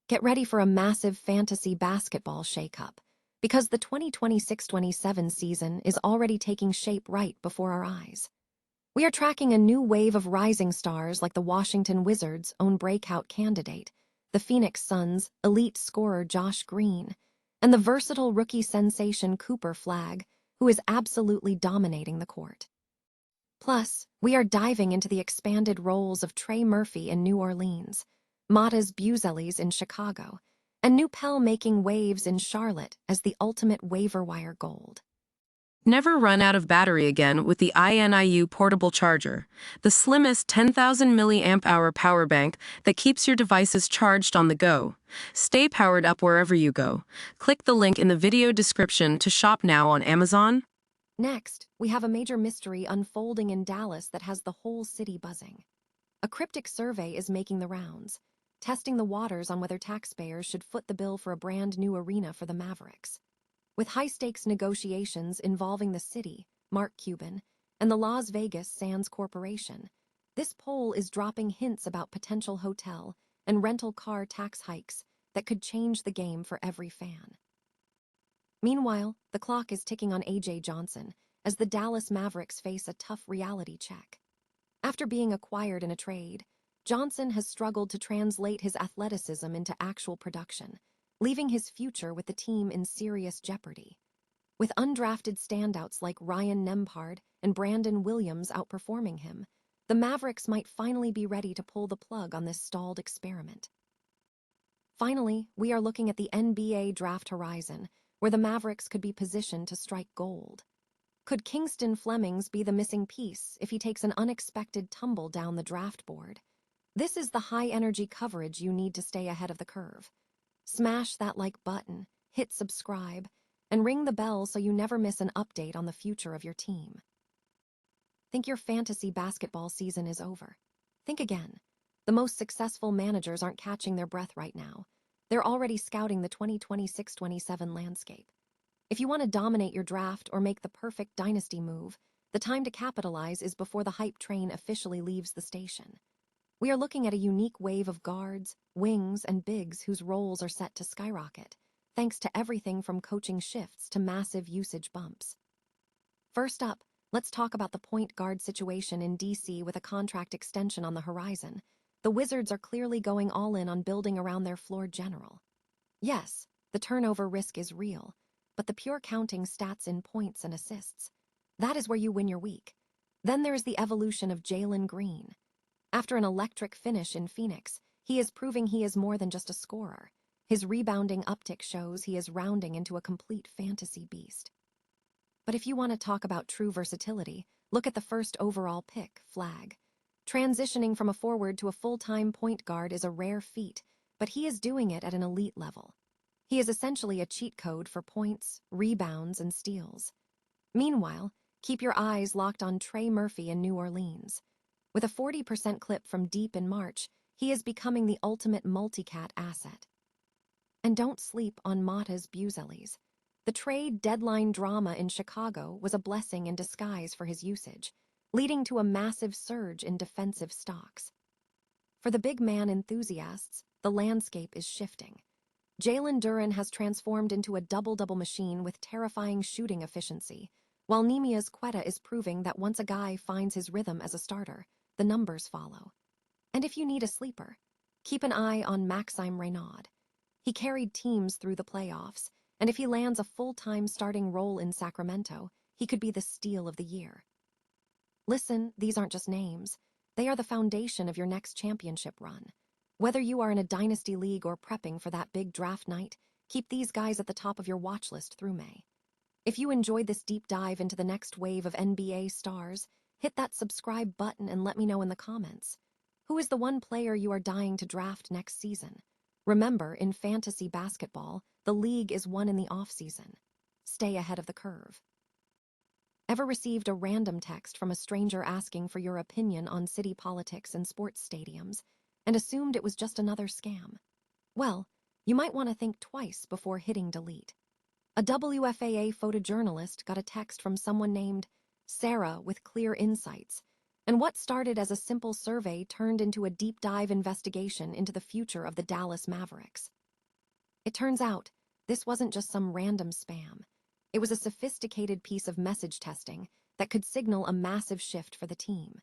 Get ready for a massive fantasy basketball shakeup, because the 2026-27 season is already taking shape right before our eyes. We are tracking a new wave of rising stars like the Washington Wizards' own breakout candidate, the Phoenix Suns' elite scorer Josh Green, and the versatile rookie sensation Cooper Flagg, who is absolutely dominating the court. Plus, we are diving into the expanded roles of Trey Murphy in New Orleans, Matas Buzelis in Chicago, and New Pell making waves in Charlotte as the ultimate waiver wire gold. Never run out of battery again with the INIU portable charger, the slimmest 10,000 milliamp hour power bank that keeps your devices charged on the go. Stay powered up wherever you go. Click the link in the video description to shop now on Amazon. Next, we have a major mystery unfolding in Dallas that has the whole city buzzing. A cryptic survey is making the rounds, testing the waters on whether taxpayers should foot the bill for a brand new arena for the Mavericks. With high-stakes negotiations involving the city, Mark Cuban, and the Las Vegas Sands Corporation, this poll is dropping hints about potential hotel and rental car tax hikes that could change the game for every fan. Meanwhile, the clock is ticking on A.J. Johnson as the Dallas Mavericks face a tough reality check. After being acquired in a trade, Johnson has struggled to translate his athleticism into actual production, leaving his future with the team in serious jeopardy. With undrafted standouts like Ryan Nembhard and Brandon Williams outperforming him, the Mavericks might finally be ready to pull the plug on this stalled experiment. Finally, we are looking at the NBA draft horizon, where the Mavericks could be positioned to strike gold. Could Kingston Flemings be the missing piece if he takes an unexpected tumble down the draft board? This is the high-energy coverage you need to stay ahead of the curve. Smash that like button, hit subscribe, and ring the bell so you never miss an update on the future of your team. Think your fantasy basketball season is over? Think again. The most successful managers aren't catching their breath right now. They're already scouting the 2026-27 landscape. If you want to dominate your draft or make the perfect dynasty move, the time to capitalize is before the hype train officially leaves the station. We are looking at a unique wave of guards, wings, and bigs whose roles are set to skyrocket, thanks to everything from coaching shifts to massive usage bumps. First up, let's talk about the point guard situation in DC with a contract extension on the horizon. The Wizards are clearly going all in on building around their floor general. Yes, the turnover risk is real, but the pure counting stats in points and assists, that is where you win your week. Then there is the evolution of Jalen Green. After an electric finish in Phoenix, he is proving he is more than just a scorer. His rebounding uptick shows he is rounding into a complete fantasy beast. But if you want to talk about true versatility, look at the first overall pick, Flagg. Transitioning from a forward to a full-time point guard is a rare feat, but he is doing it at an elite level. He is essentially a cheat code for points, rebounds, and steals. Meanwhile, keep your eyes locked on Trey Murphy in New Orleans. With a 40% clip from deep in March, he is becoming the ultimate multicat asset. And don't sleep on Matas Buzelis. The trade deadline drama in Chicago was a blessing in disguise for his usage, leading to a massive surge in defensive stocks. For the big man enthusiasts, the landscape is shifting. Jalen Duren has transformed into a double-double machine with terrifying shooting efficiency, while Nemias Quetta is proving that once a guy finds his rhythm as a starter, the numbers follow. And if you need a sleeper, keep an eye on Maxime Reynaud. He carried teams through the playoffs, and if he lands a full-time starting role in Sacramento, he could be the steal of the year. Listen, these aren't just names. They are the foundation of your next championship run. Whether you are in a dynasty league or prepping for that big draft night, keep these guys at the top of your watch list through May. If you enjoyed this deep dive into the next wave of NBA stars, hit that subscribe button and let me know in the comments. Who is the one player you are dying to draft next season? Remember, in fantasy basketball, the league is won in the off-season. Stay ahead of the curve. Ever received a random text from a stranger asking for your opinion on city politics and sports stadiums, and assumed it was just another scam? Well, you might want to think twice before hitting delete. A WFAA photojournalist got a text from someone named Sarah with clear insights, And what started as a simple survey turned into a deep dive investigation into the future of the Dallas Mavericks. It turns out, this wasn't just some random spam. It was a sophisticated piece of message testing that could signal a massive shift for the team.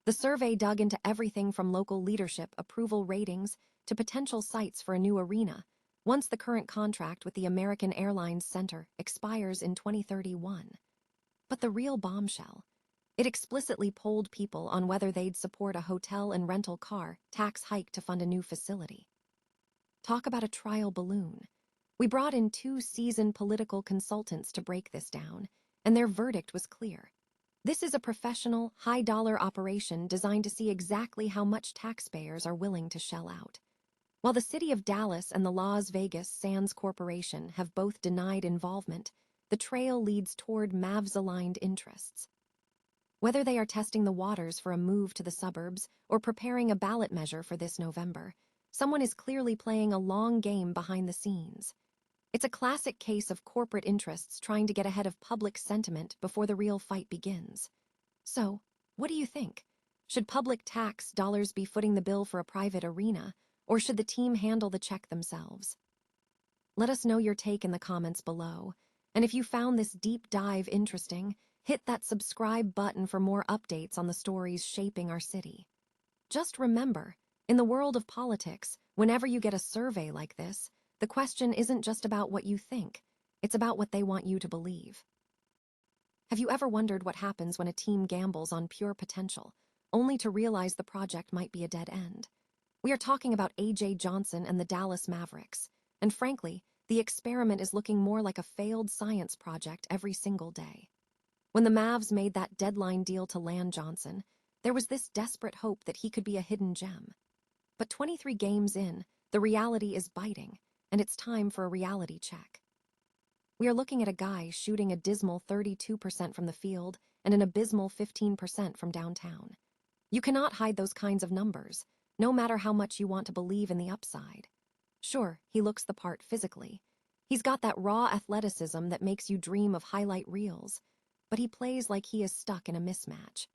The survey dug into everything from local leadership approval ratings to potential sites for a new arena, once the current contract with the American Airlines Center expires in 2031. But the real bombshell, it explicitly polled people on whether they'd support a hotel and rental car tax hike to fund a new facility. Talk about a trial balloon. We brought in 2 seasoned political consultants to break this down, and their verdict was clear. This is a professional, high-dollar operation designed to see exactly how much taxpayers are willing to shell out. While the city of Dallas and the Las Vegas Sands Corporation have both denied involvement, the trail leads toward Mavs-aligned interests. Whether they are testing the waters for a move to the suburbs or preparing a ballot measure for this November, someone is clearly playing a long game behind the scenes. It's a classic case of corporate interests trying to get ahead of public sentiment before the real fight begins. So, what do you think? Should public tax dollars be footing the bill for a private arena, or should the team handle the check themselves? Let us know your take in the comments below. And if you found this deep dive interesting, hit that subscribe button for more updates on the stories shaping our city. Just remember, in the world of politics, whenever you get a survey like this, the question isn't just about what you think, it's about what they want you to believe. Have you ever wondered what happens when a team gambles on pure potential, only to realize the project might be a dead end? We are talking about A.J. Johnson and the Dallas Mavericks, and frankly, the experiment is looking more like a failed science project every single day. When the Mavs made that deadline deal to land Johnson, there was this desperate hope that he could be a hidden gem. But 23 games in, the reality is biting, and it's time for a reality check. We are looking at a guy shooting a dismal 32% from the field and an abysmal 15% from downtown. You cannot hide those kinds of numbers, no matter how much you want to believe in the upside. Sure, he looks the part physically. He's got that raw athleticism that makes you dream of highlight reels, but he plays like he is stuck in a mismatch.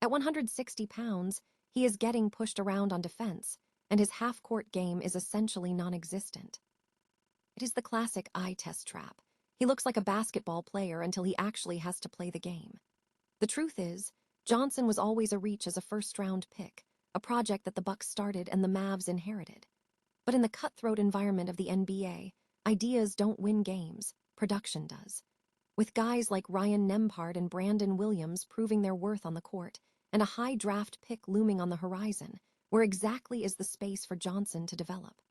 At 160 pounds, he is getting pushed around on defense, and his half-court game is essentially non-existent. It is the classic eye test trap. He looks like a basketball player until he actually has to play the game. The truth is, Johnson was always a reach as a first-round pick, a project that the Bucks started and the Mavs inherited. But in the cutthroat environment of the NBA, ideas don't win games, production does. With guys like Ryan Nembhard and Brandon Williams proving their worth on the court, and a high draft pick looming on the horizon, where exactly is the space for Johnson to develop?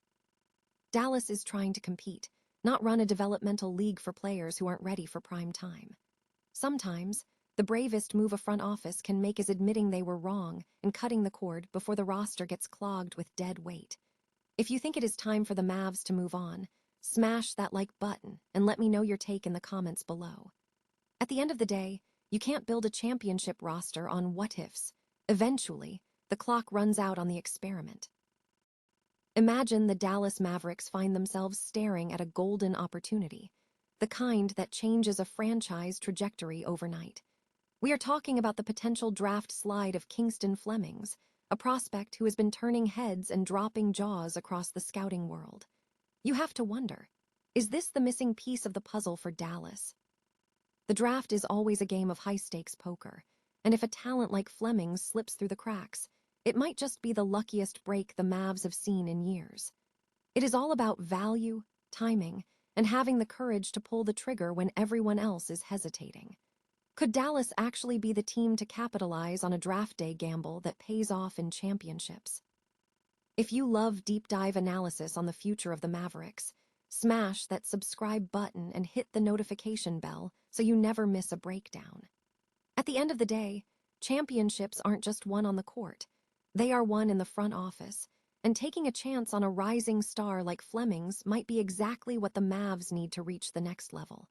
Dallas is trying to compete, not run a developmental league for players who aren't ready for prime time. Sometimes, the bravest move a front office can make is admitting they were wrong and cutting the cord before the roster gets clogged with dead weight. If you think it is time for the Mavs to move on, smash that like button and let me know your take in the comments below. At the end of the day, you can't build a championship roster on what-ifs. Eventually, the clock runs out on the experiment. Imagine the Dallas Mavericks find themselves staring at a golden opportunity, the kind that changes a franchise trajectory overnight. We are talking about the potential draft slide of Kingston Flemings, a prospect who has been turning heads and dropping jaws across the scouting world. You have to wonder, is this the missing piece of the puzzle for Dallas? The draft is always a game of high-stakes poker, and if a talent like Flemings slips through the cracks, it might just be the luckiest break the Mavs have seen in years. It is all about value, timing, and having the courage to pull the trigger when everyone else is hesitating. Could Dallas actually be the team to capitalize on a draft day gamble that pays off in championships? If you love deep dive analysis on the future of the Mavericks, smash that subscribe button and hit the notification bell so you never miss a breakdown. At the end of the day, championships aren't just won on the court. They are won in the front office, and taking a chance on a rising star like Flemings might be exactly what the Mavs need to reach the next level.